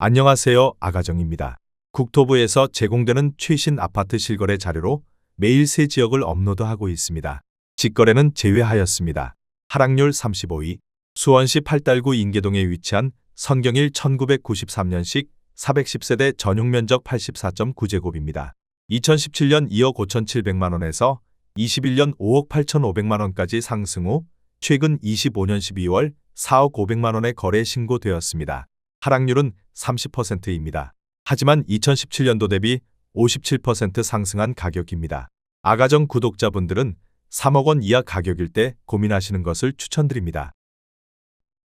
안녕하세요. 아가정입니다. 국토부에서 제공되는 최신 아파트 실거래 자료로 매일 새 지역을 업로드하고 있습니다. 직거래는 제외하였습니다. 하락률 35위. 수원시 팔달구 인계동에 위치한 선경일 1993년식 410세대 전용면적 84.9제곱입니다. 2017년 2억 5,700만원에서 21년 5억 8,500만원까지 상승 후 최근 25년 12월 4억 500만원에 거래 신고되었습니다. 하락률은 30%입니다. 하지만 2017년도 대비 57% 상승한 가격입니다. 아가정 구독자분들은 3억 원 이하 가격일 때 고민하시는 것을 추천드립니다.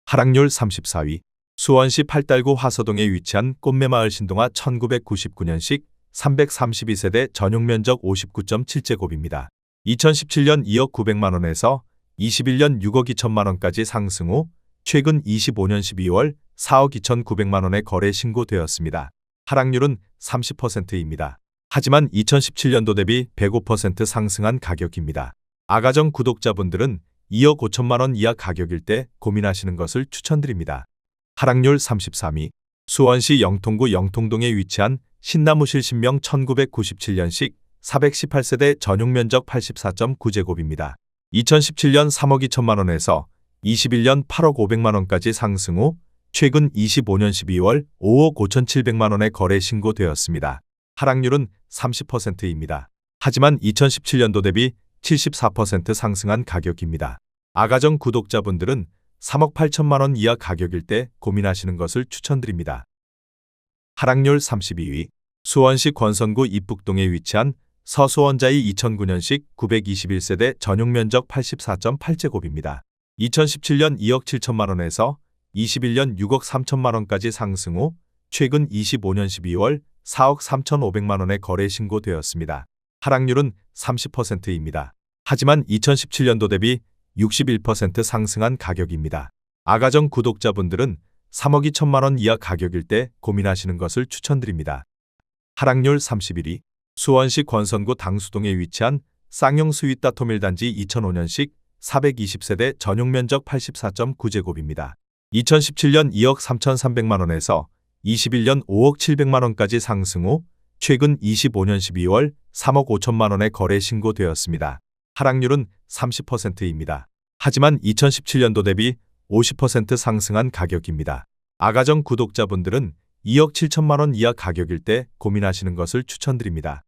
하락률 34위. 수원시 팔달구 화서동에 위치한 꽃매마을 신동아 1999년식 332세대 전용면적 59.7제곱입니다. 2017년 2억 900만원에서 21년 6억 2천만원까지 상승 후 최근 25년 12월 4억 2,900만원에 거래 신고되었습니다. 하락률은 30%입니다. 하지만 2017년도 대비 105% 상승한 가격입니다. 아가정 구독자분들은 2억 5천만원 이하 가격일 때 고민하시는 것을 추천드립니다. 하락률 33위. 수원시 영통구 영통동에 위치한 신나무실 신명 1997년식 418세대 전용면적 84.9제곱입니다. 2017년 3억 2천만원에서 21년 8억 500만원까지 상승 후 최근 25년 12월 5억 5,700만원에 거래 신고되었습니다. 하락률은 30%입니다. 하지만 2017년도 대비 74% 상승한 가격입니다. 아가정 구독자분들은 3억 8천만원 이하 가격일 때 고민하시는 것을 추천드립니다. 하락률 32위. 수원시 권선구 입북동에 위치한 서수원자이 2009년식 921세대 전용면적 84.8제곱입니다. 2017년 2억 7천만원에서 21년 6억 3천만원까지 상승 후 최근 25년 12월 4억 3,500만원에 거래 신고되었습니다. 하락률은 30%입니다. 하지만 2017년도 대비 61% 상승한 가격입니다. 아가정 구독자분들은 3억 2천만원 이하 가격일 때 고민하시는 것을 추천드립니다. 하락률 31위. 수원시 권선구 당수동에 위치한 쌍용 스윗다토밀단지 2005년식 420세대 전용면적 84.9제곱입니다. 2017년 2억 3,300만원에서 21년 5억 700만원까지 상승 후 최근 25년 12월 3억 5천만원에 거래 신고되었습니다. 하락률은 30%입니다. 하지만 2017년도 대비 50% 상승한 가격입니다. 아가정 구독자분들은 2억 7천만원 이하 가격일 때 고민하시는 것을 추천드립니다.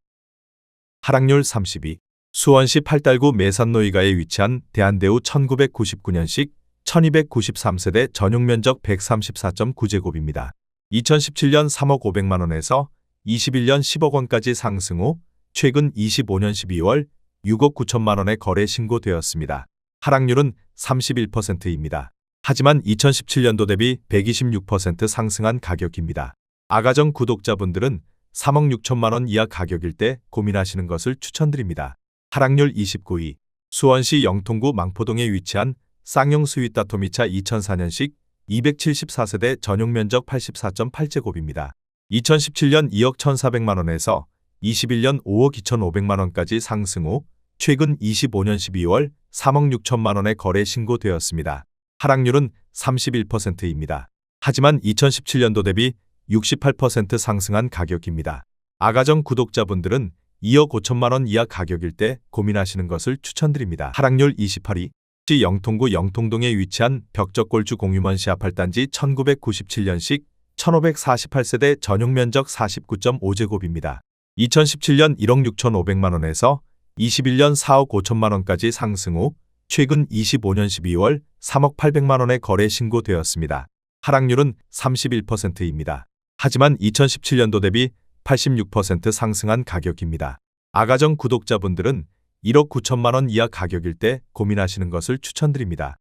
하락률 30위. 수원시 팔달구 매산노이가에 위치한 대한대우 1999년식 1293세대 전용면적 134.9제곱입니다. 2017년 3억 500만원에서 21년 10억 원까지 상승 후 최근 25년 12월 6억 9천만원에 거래 신고되었습니다. 하락률은 31%입니다. 하지만 2017년도 대비 126% 상승한 가격입니다. 아가정 구독자분들은 3억 6천만원 이하 가격일 때 고민하시는 것을 추천드립니다. 하락률 29위. 수원시 영통구 망포동에 위치한 쌍용 스윗다토미차 2004년식 274세대 전용면적 84.8제곱입니다. 2017년 2억 1,400만원에서 21년 5억 2,500만원까지 상승 후 최근 25년 12월 3억 6천만원에 거래 신고되었습니다. 하락률은 31%입니다. 하지만 2017년도 대비 68% 상승한 가격입니다. 아가정 구독자분들은 2억 5천만원 이하 가격일 때 고민하시는 것을 추천드립니다. 하락률 28위. 시 영통구 영통동에 위치한 벽적골주 공유먼시 아팔단지 1997년식 1548세대 전용면적 49.5제곱입니다. 2017년 1억 6,500만원에서 21년 4억 5천만원까지 상승 후 최근 25년 12월 3억 800만원에 거래 신고되었습니다. 하락률은 31%입니다. 하지만 2017년도 대비 86% 상승한 가격입니다. 아가정 구독자분들은 1억 9천만원 이하 가격일 때 고민하시는 것을 추천드립니다.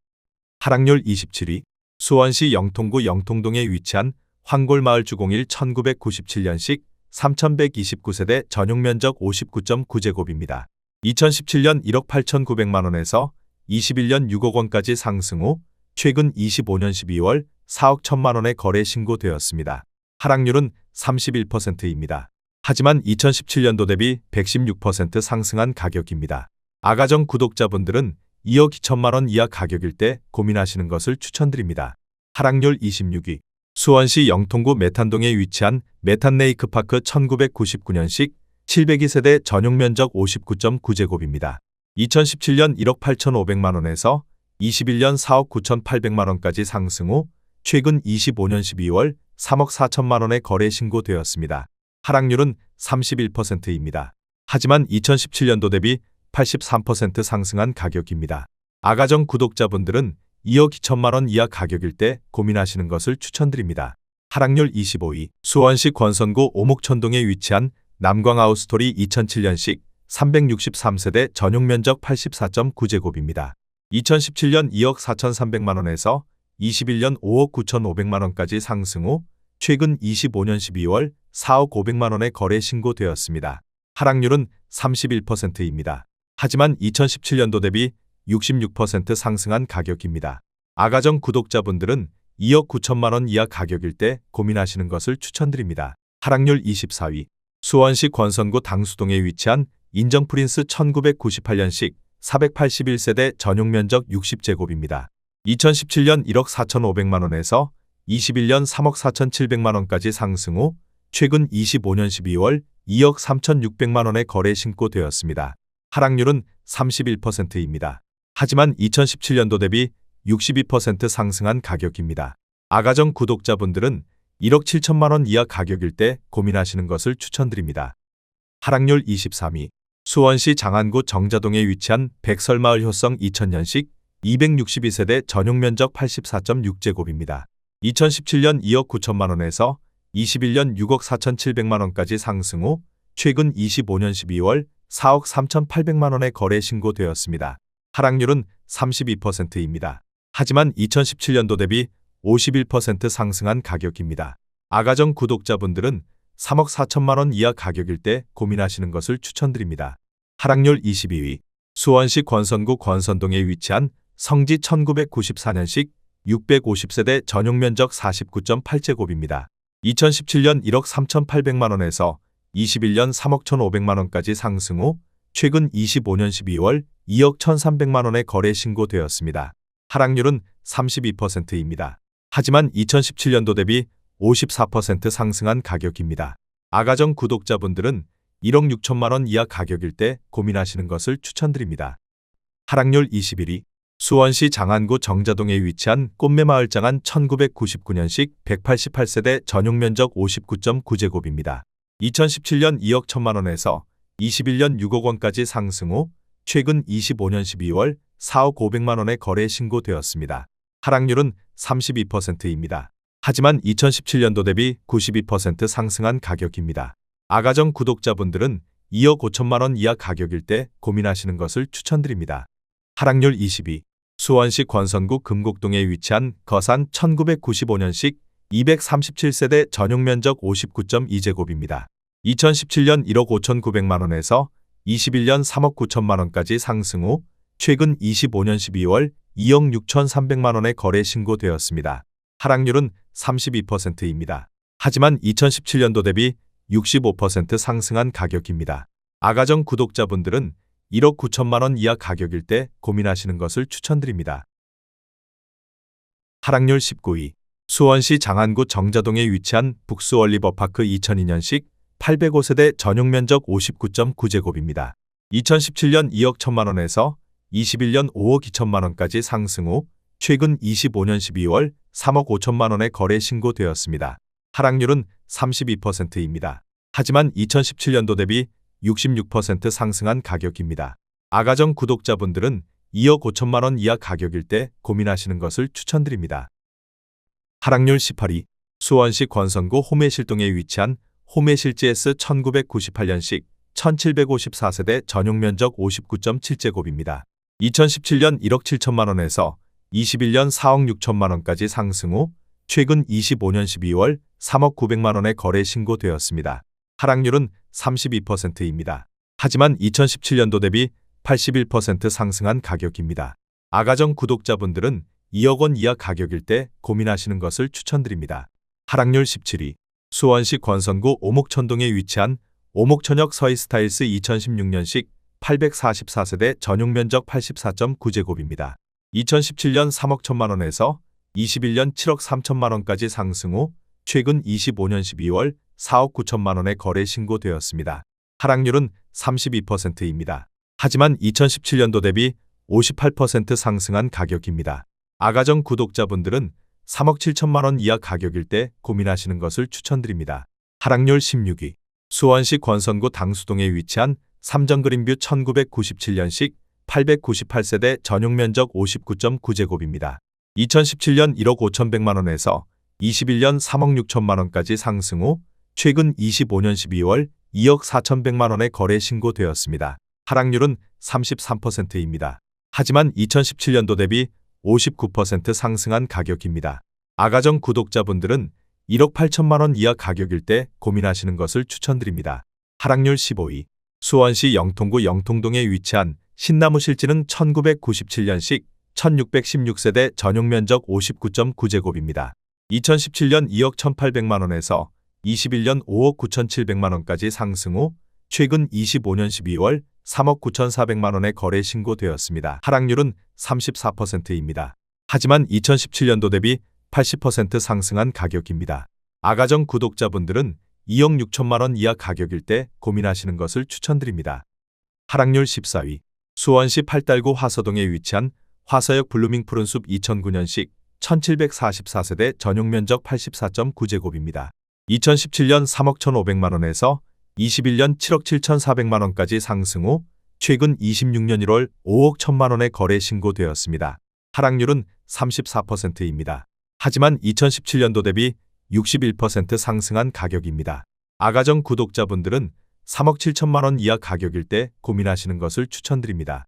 하락률 27위. 수원시 영통구 영통동에 위치한 황골마을 주공일 1997년식 3129세대 전용면적 59.9제곱입니다. 2017년 1억 8,900만원에서 21년 6억 원까지 상승 후 최근 25년 12월 4억 1천만원에 거래 신고되었습니다. 하락률은 31%입니다. 하지만 2017년도 대비 116% 상승한 가격입니다. 아가정 구독자분들은 2억 2천만원 이하 가격일 때 고민하시는 것을 추천드립니다. 하락률 26위. 수원시 영통구 메탄동에 위치한 메탄레이크파크 1999년식 702세대 전용 면적 59.9제곱입니다. 2017년 1억 8,500만 원에서 21년 4억 9,800만 원까지 상승 후 최근 25년 12월 3억 4천만 원에 거래 신고되었습니다. 하락률은 31%입니다. 하지만 2017년도 대비 83% 상승한 가격입니다. 아가정 구독자분들은 2억 2천만 원 이하 가격일 때 고민하시는 것을 추천드립니다. 하락률 25위, 수원시 권선구 오목천동에 위치한 남광하우스토리 2007년식 363세대 전용 면적 84.9제곱입니다. 2017년 2억 4,300만 원에서 21년 5억 9,500만 원까지 상승 후 최근 25년 12월 4억 500만 원에 거래 신고되었습니다. 하락률은 31%입니다. 하지만 2017년도 대비 66% 상승한 가격입니다. 아가정 구독자분들은 2억 9천만 원 이하 가격일 때 고민하시는 것을 추천드립니다. 하락률 24위, 수원시 권선구 당수동에 위치한 인정프린스 1998년식 481세대 전용 면적 60제곱입니다. 2017년 1억 4,500만 원에서 21년 3억 4,700만 원까지 상승 후 최근 25년 12월 2억 3,600만 원에 거래 신고되었습니다. 하락률은 31%입니다. 하지만 2017년도 대비 62% 상승한 가격입니다. 아가정 구독자분들은 1억 7천만 원 이하 가격일 때 고민하시는 것을 추천드립니다. 하락률 23위, 수원시 장안구 정자동에 위치한 백설마을 효성 2000년식 262세대 전용 면적 84.6제곱입니다. 2017년 2억 9천만 원에서 21년 6억 4,700만 원까지 상승 후 최근 25년 12월 4억 3,800만 원에 거래 신고되었습니다. 하락률은 32%입니다. 하지만 2017년도 대비 51% 상승한 가격입니다. 아가정 구독자분들은 3억 4천만 원 이하 가격일 때 고민하시는 것을 추천드립니다. 하락률 22위, 수원시 권선구 권선동에 위치한 성지 1994년식 650세대 전용 면적 49.8제곱입니다. 2017년 1억 3,800만 원에서 21년 3억 1,500만 원까지 상승 후 최근 25년 12월 2억 1,300만 원에 거래 신고되었습니다. 하락률은 32%입니다. 하지만 2017년도 대비 54% 상승한 가격입니다. 아가정 구독자분들은 1억 6천만 원 이하 가격일 때 고민하시는 것을 추천드립니다. 하락률 21위, 수원시 장안구 정자동에 위치한 꽃매마을 장안 1999년식 188세대 전용 면적 59.9제곱입니다. 2017년 2억 1천만 원에서 21년 6억 원까지 상승 후 최근 25년 12월 4억 500만 원에 거래 신고되었습니다. 하락률은 32%입니다. 하지만 2017년도 대비 92% 상승한 가격입니다. 아가정 구독자분들은 2억 5천만 원 이하 가격일 때 고민하시는 것을 추천드립니다. 하락률 22위, 수원시 권선구 금곡동에 위치한 거산 1995년식 237세대 전용 면적 59.2제곱입니다. 2017년 1억 5,900만 원에서 21년 3억 9천만 원까지 상승 후 최근 25년 12월 2억 6,300만 원에 거래 신고되었습니다. 하락률은 32%입니다. 하지만 2017년도 대비 65% 상승한 가격입니다. 아가정 구독자분들은 1억 9천만 원 이하 가격일 때 고민하시는 것을 추천드립니다. 하락률 19위, 수원시 장안구 정자동에 위치한 북수월리버파크 2002년식 805세대 전용 면적 59.9제곱입니다. 2017년 2억 1천만 원에서 21년 5억 2천만 원까지 상승 후 최근 25년 12월 3억 5천만 원에 거래 신고되었습니다. 하락률은 32%입니다. 하지만 2017년도 대비 66% 상승한 가격입니다. 아가정 구독자분들은 2억 5천만 원 이하 가격일 때 고민하시는 것을 추천드립니다. 하락률 18위, 수원시 권선구 호매실동에 위치한 호매실GS 1998년식 1754세대 전용 면적 59.7제곱입니다. 2017년 1억 7천만 원에서 21년 4억 6천만 원까지 상승 후 최근 25년 12월 3억 900만 원에 거래 신고되었습니다. 하락률은 32%입니다. 하지만 2017년도 대비 81% 상승한 가격입니다. 아가정 구독자분들은 2억 원 이하 가격일 때 고민하시는 것을 추천드립니다. 하락률 17위, 수원시 권선구 오목천동에 위치한 오목천역 서희스타일스 2016년식 844세대 전용 면적 84.9제곱입니다. 2017년 3억 1천만 원에서 21년 7억 3천만 원까지 상승 후 최근 25년 12월 4억 9천만 원의 거래 신고되었습니다. 하락률은 32%입니다. 하지만 2017년도 대비 58% 상승한 가격입니다. 아가정 구독자분들은 3억 7천만 원 이하 가격일 때 고민하시는 것을 추천드립니다. 하락률 16위. 수원시 권선구 당수동에 위치한 삼정그린뷰 1997년식 898세대 전용 면적 59.9제곱입니다. 2017년 1억 5,100만 원에서 21년 3억 6천만 원까지 상승 후 최근 25년 12월 2억 4,100만 원의 거래 신고되었습니다. 하락률은 33%입니다. 하지만 2017년도 대비 59% 상승한 가격입니다. 아가정 구독자분들은 1억 8천만 원 이하 가격일 때 고민하시는 것을 추천드립니다. 하락률 15위. 수원시 영통구 영통동에 위치한 신나무 실지능 1997년식 1616세대 전용 면적 59.9제곱입니다. 2017년 2억 1,800만 원에서 21년 5억 9,700만 원까지 상승 후 최근 25년 12월 3억 9,400만 원의 거래 신고되었습니다. 하락률은 34%입니다. 하지만 2017년도 대비 80% 상승한 가격입니다. 아가정 구독자분들은 2억 6천만 원 이하 가격일 때 고민하시는 것을 추천드립니다. 하락률 14위. 수원시 팔달구 화서동에 위치한 화서역 블루밍 푸른숲 2009년식 1744세대 전용 면적 84.9제곱입니다. 2017년 3억 1,500만 원에서 21년 7억 7,400만 원까지 상승 후 최근 26년 1월 5억 1,000만 원의 거래 신고되었습니다. 하락률은 34%입니다. 하지만 2017년도 대비 61% 상승한 가격입니다. 아가정 구독자분들은 3억 7천만 원 이하 가격일 때 고민하시는 것을 추천드립니다.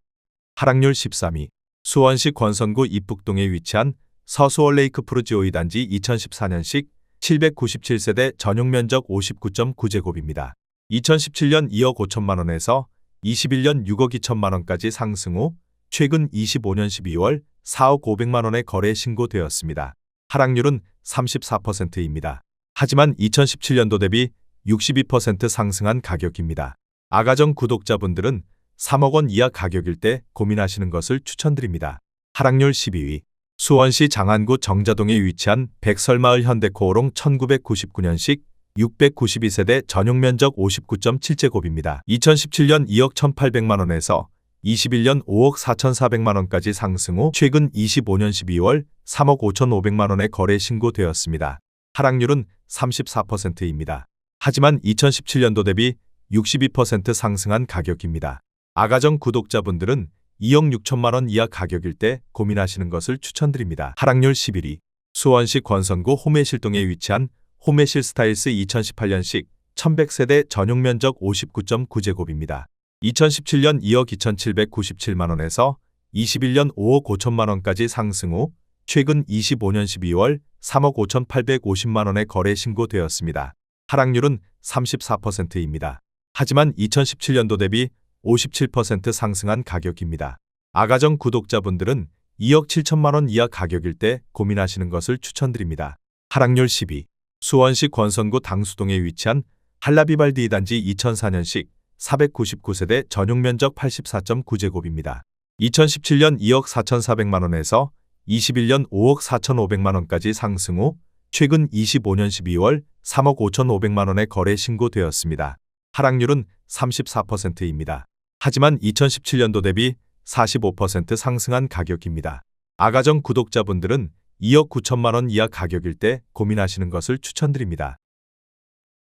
하락률 13위. 수원시 권선구 입북동에 위치한 서수원 레이크프루지오이 단지 2014년식 797세대 전용 면적 59.9제곱입니다. 2017년 2억 5천만 원에서 21년 6억 2천만 원까지 상승 후 최근 25년 12월 4억 500만 원의 거래 신고되었습니다. 하락률은 34%입니다. 하지만 2017년도 대비 62% 상승한 가격입니다. 아가정 구독자분들은 3억 원 이하 가격일 때 고민하시는 것을 추천드립니다. 하락률 12위. 수원시 장안구 정자동에 위치한 백설마을 현대코오롱 1999년식 692세대 전용 면적 59.7제곱입니다. 2017년 2억 1,800만 원에서 21년 5억 4,400만 원까지 상승 후 최근 25년 12월 3억 5,500만 원의 거래 신고되었습니다. 하락률은 34%입니다. 하지만 2017년도 대비 62% 상승한 가격입니다. 아가정 구독자분들은 2억 6천만 원 이하 가격일 때 고민하시는 것을 추천드립니다. 하락률 11위. 수원시 권선구 호매실동에 위치한 호매실 스타일스 2018년식 1100세대 전용 면적 59.9제곱입니다. 2017년 2억 2,797만 원에서 21년 5억 5천만 원까지 상승 후 최근 25년 12월 3억 5,850만 원의 거래 신고되었습니다. 하락률은 34%입니다. 하지만 2017년도 대비 57% 상승한 가격입니다. 아가정 구독자분들은 2억 7천만 원 이하 가격일 때 고민하시는 것을 추천드립니다. 하락률 10위. 수원시 권선구 당수동에 위치한 할라비발디 단지 2004년식 499세대 전용 면적 84.9제곱입니다. 2017년 2억 4,400만 원에서 21년 5억 4,500만 원까지 상승 후 최근 25년 12월 3억 5,500만 원의 거래 신고되었습니다. 하락률은 34%입니다. 하지만 2017년도 대비 45% 상승한 가격입니다. 아가정 구독자분들은 2억 9천만 원 이하 가격일 때 고민하시는 것을 추천드립니다.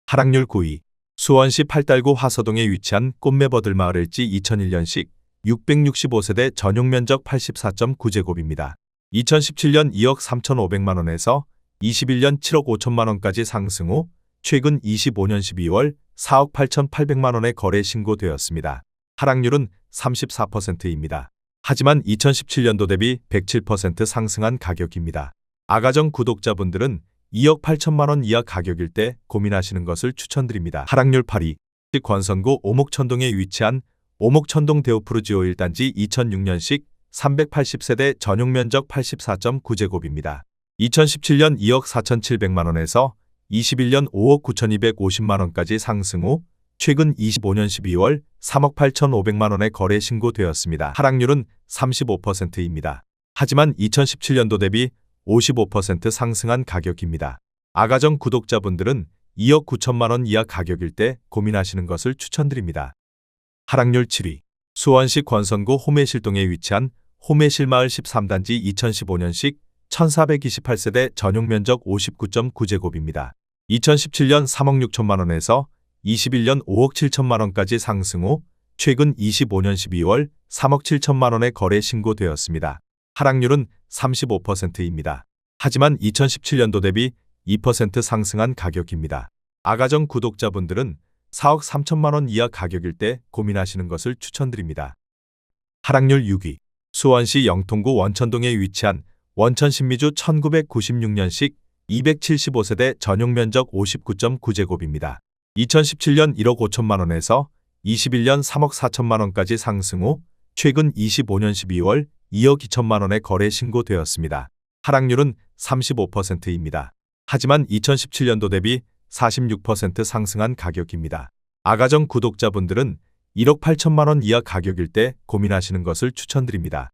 하락률 9위. 수원시 팔달구 화서동에 위치한 꽃매버들 마을일지 2001년식 665세대 전용 면적 84.9제곱입니다. 2017년 2억 3,500만 원에서 21년 7억 5천만 원까지 상승 후 최근 25년 12월 4억 8,800만 원의 거래 신고되었습니다. 하락률은 34%입니다. 하지만 2017년도 대비 107% 상승한 가격입니다. 아가정 구독자분들은 2억 8천만 원 이하 가격일 때 고민하시는 것을 추천드립니다. 하락률 8위. 권선구 오목천동에 위치한 오목천동 데오프루지오 1단지 2006년식 380세대 전용 면적 84.9제곱입니다. 2017년 2억 4,700만 원에서 21년 5억 9,250만 원까지 상승 후 최근 25년 12월 3억 8,500만 원의 거래 신고되었습니다. 하락률은 35%입니다. 하지만 2017년도 대비 55% 상승한 가격입니다. 아가정 구독자분들은 2억 9천만 원 이하 가격일 때 고민하시는 것을 추천드립니다. 하락률 7위. 수원시 권선구 호매실동에 위치한 호매실마을 13단지 2015년식 1428세대 전용면적 59.9제곱입니다. 2017년 3억 6천만 원에서 21년 5억 7천만 원까지 상승 후 최근 25년 12월 3억 7천만 원에 거래 신고되었습니다. 하락률은 35%입니다. 하지만 2017년도 대비 2% 상승한 가격입니다. 아가정 구독자분들은 4억 3천만 원 이하 가격일 때 고민하시는 것을 추천드립니다. 하락률 6위. 수원시 영통구 원천동에 위치한 원천 신미주 1996년식 275세대 전용면적 59.9제곱입니다. 2017년 1억 5천만 원에서 21년 3억 4천만 원까지 상승 후 최근 25년 12월 2억 2천만 원에 거래 신고되었습니다. 하락률은 35%입니다. 하지만 2017년도 대비 46% 상승한 가격입니다. 아가정 구독자분들은 1억 8천만 원 이하 가격일 때 고민하시는 것을 추천드립니다.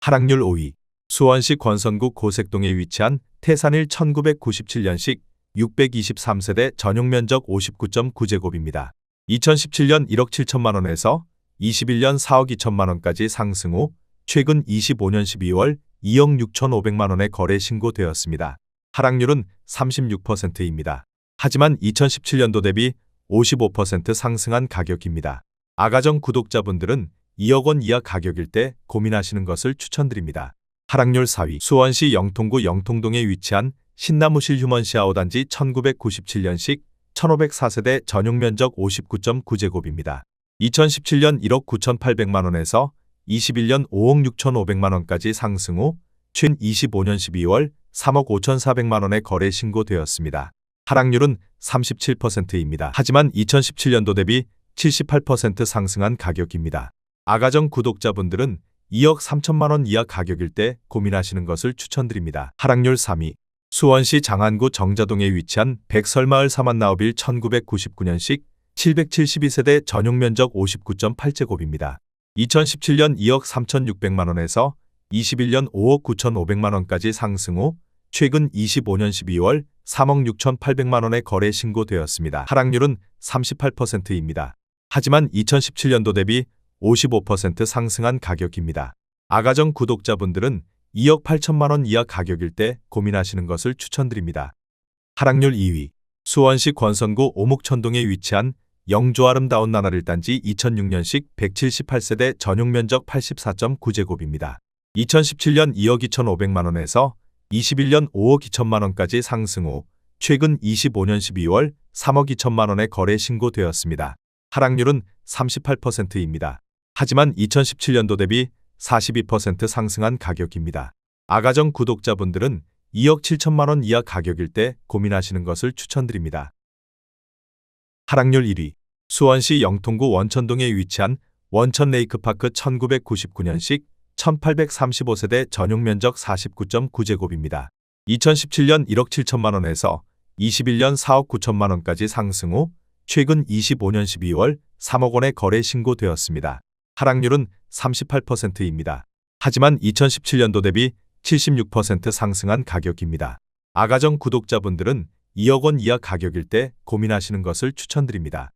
하락률 5위. 수원시 권선구 고색동에 위치한 태산일 1997년식 623세대 전용면적 59.9제곱입니다. 2017년 1억 7천만 원에서 21년 4억 2천만 원까지 상승 후 최근 25년 12월 2억 6천5백만 원에 거래 신고되었습니다. 하락률은 36%입니다. 하지만 2017년도 대비 55% 상승한 가격입니다. 아가정 구독자분들은 2억 원 이하 가격일 때 고민하시는 것을 추천드립니다. 하락률 4위. 수원시 영통구 영통동에 위치한 신나무실 휴먼시아오 단지 1997년식 1504세대 전용면적 59.9제곱입니다. 2017년 1억 9천8백만 원에서 21년 5억 6천5백만 원까지 상승 후 최근 25년 12월 3억 5천4백만 원에 거래 신고되었습니다. 하락률은 37%입니다. 하지만 2017년도 대비 78% 상승한 가격입니다. 아가정 구독자분들은 2억 3천만 원 이하 가격일 때 고민하시는 것을 추천드립니다. 하락률 3위. 수원시 장안구 정자동에 위치한 백설마을 사만나우빌 1999년식 772세대 전용면적 59.8제곱입니다. 2017년 2억 3천6백만 원에서 21년 5억 9천5백만 원까지 상승 후 최근 25년 12월 3억 6천8백만 원에 거래 신고되었습니다. 하락률은 38%입니다. 하지만 2017년도 대비 55% 상승한 가격입니다. 아가정 구독자분들은 2억 8천만 원 이하 가격일 때 고민하시는 것을 추천드립니다. 하락률 2위. 수원시 권선구 오목천동에 위치한 영조 아름다운 나날 1단지 2006년식 178세대 전용면적 84.9제곱입니다. 2017년 2억 2천5백만 원에서 21년 5억 2천만 원까지 상승 후 최근 25년 12월 3억 2천만 원에 거래 신고되었습니다. 하락률은 38%입니다. 하지만 2017년도 대비 42% 상승한 가격입니다. 아가정 구독자분들은 2억 7천만 원 이하 가격일 때 고민하시는 것을 추천드립니다. 하락률 1위. 수원시 영통구 원천동에 위치한 원천 레이크파크 1999년식 1835세대 전용면적 49.9제곱입니다. 2017년 1억 7천만 원에서 21년 4억 9천만 원까지 상승 후 최근 25년 12월 3억 원에 거래 신고되었습니다. 하락률은 38%입니다. 하지만 2017년도 대비 76% 상승한 가격입니다. 아가정 구독자분들은 2억 원 이하 가격일 때 고민하시는 것을 추천드립니다.